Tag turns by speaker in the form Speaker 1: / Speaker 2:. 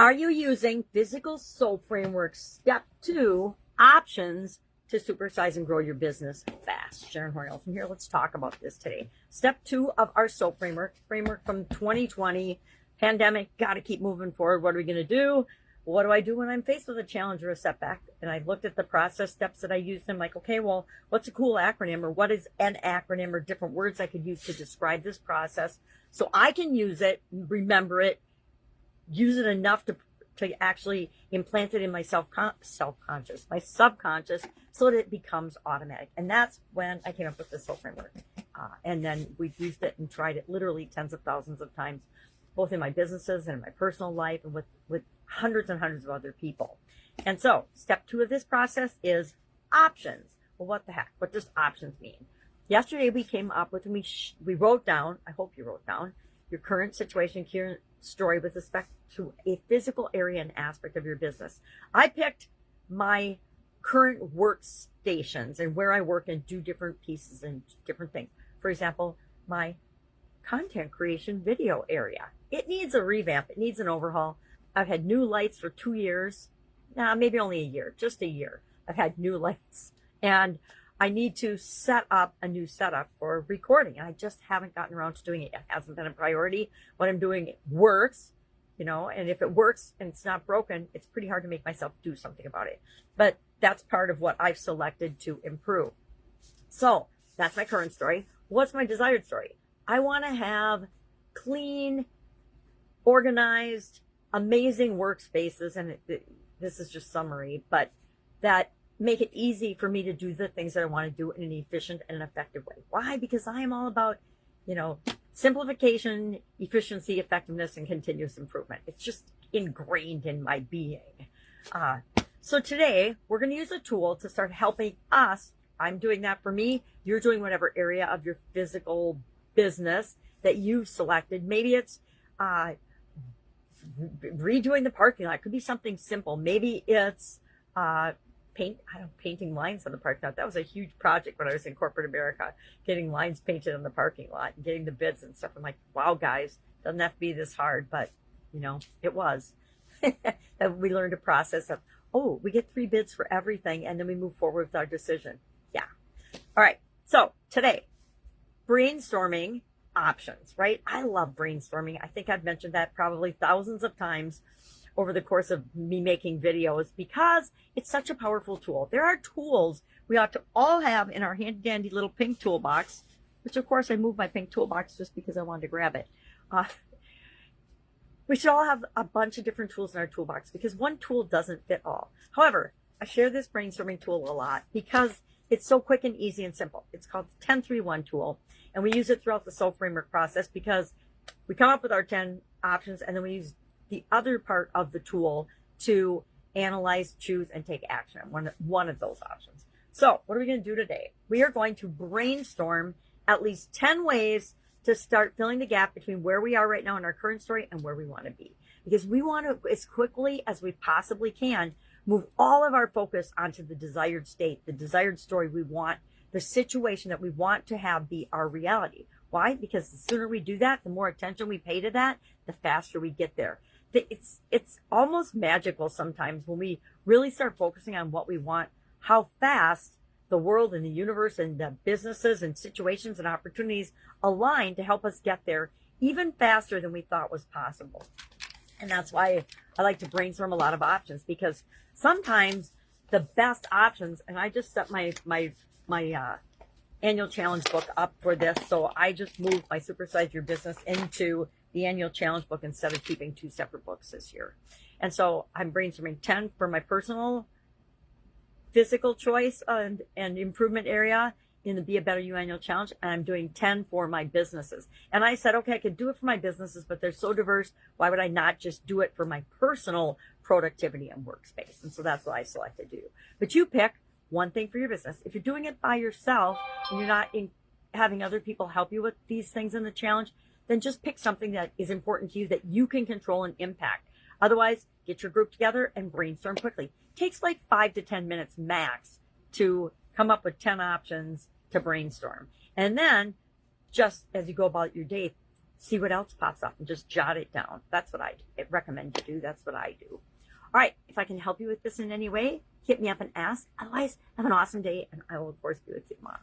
Speaker 1: Are you using Physical Soul Framework Step 2 options to supersize and grow your business fast? Sharon Horne-Ellstrom here. Let's talk about this today. Step 2 of our Soul Framework from 2020. Pandemic, got to keep moving forward. What are we going to do? What do I do when I'm faced with a challenge or a setback? And I looked at the process steps that I used. And I'm like, okay, well, what's a cool acronym, or what is an acronym, or different words I could use to describe this process so I can use it, remember it, use it enough to actually implant it in my self-conscious, my subconscious, so that it becomes automatic. And that's when I came up with the Soul Framework. And then we've used it and tried it literally tens of thousands of times, both in my businesses and in my personal life, and with hundreds and hundreds of other people. And so step 2 of this process is options. Well, what the heck? What does options mean? Yesterday we came up with, and we wrote down, I hope you wrote down, your current situation, current story with respect to a physical area and aspect of your business. I picked my current workstations and where I work and do different pieces and different things. For example, my content creation video area. It needs a revamp. It needs an overhaul. I've had new lights for 2 years. Maybe only a year, just a year. I've had new lights, and I need to set up a new setup for recording. And I just haven't gotten around to doing it yet. It hasn't been a priority. What I'm doing works, and if it works and it's not broken, it's pretty hard to make myself do something about it. But that's part of what I've selected to improve. So that's my current story. What's my desired story? I want to have clean, organized, amazing workspaces. And this is just summary, but that make it easy for me to do the things that I want to do in an efficient and effective way. Why? Because I am all about, simplification, efficiency, effectiveness, and continuous improvement. It's just ingrained in my being. So today we're going to use a tool to start helping us. I'm doing that for me. You're doing whatever area of your physical business that you've selected. Maybe it's redoing the parking lot. It could be something simple. Maybe it's painting lines on the parking lot. That was a huge project when I was in corporate America, getting lines painted on the parking lot and getting the bids and stuff. I'm like, wow, guys, doesn't have to be this hard, but it was. And we learned a process of, we get 3 bids for everything, and then we move forward with our decision. Yeah. All right. So today, brainstorming options, right? I love brainstorming. I think I've mentioned that probably thousands of times over the course of me making videos, because it's such a powerful tool. There are tools we ought to all have in our handy dandy little pink toolbox, which of course I moved my pink toolbox just because I wanted to grab it. We should all have a bunch of different tools in our toolbox, because one tool doesn't fit all. However, I share this brainstorming tool a lot because it's so quick and easy and simple. It's called the 10-3-1 tool, and we use it throughout the Soul Framework process, because we come up with our 10 options, and then we use the other part of the tool to analyze, choose, and take action on one of those options. So what are we going to do today? We are going to brainstorm at least 10 ways to start filling the gap between where we are right now in our current story and where we want to be. Because we want to, as quickly as we possibly can, move all of our focus onto the desired state, the desired story we want, the situation that we want to have be our reality. Why? Because the sooner we do that, the more attention we pay to that, the faster we get there. It's almost magical sometimes when we really start focusing on what we want, how fast the world and the universe and the businesses and situations and opportunities align to help us get there even faster than we thought was possible. And that's why I like to brainstorm a lot of options, because sometimes the best options, and I just set my annual challenge book up for this. So I just moved my Supersize Your Business into the annual challenge book instead of keeping 2 separate books this year. And so I'm brainstorming 10 for my personal physical choice and improvement area in the Be a Better You annual challenge. And I'm doing 10 for my businesses. And I said, okay, I could do it for my businesses, but they're so diverse. Why would I not just do it for my personal productivity and workspace? And so that's what I selected to do. But you pick one thing for your business. If you're doing it by yourself and you're not having other people help you with these things in the challenge, then just pick something that is important to you that you can control and impact. Otherwise, get your group together and brainstorm quickly. It takes like 5 to 10 minutes max to come up with 10 options to brainstorm. And then, just as you go about your day, See what else pops up and just jot it down. That's what I recommend you do. That's what I do. All right. If I can help you with this in any way, hit me up and ask. Otherwise, have an awesome day, and I will, of course, be with you tomorrow.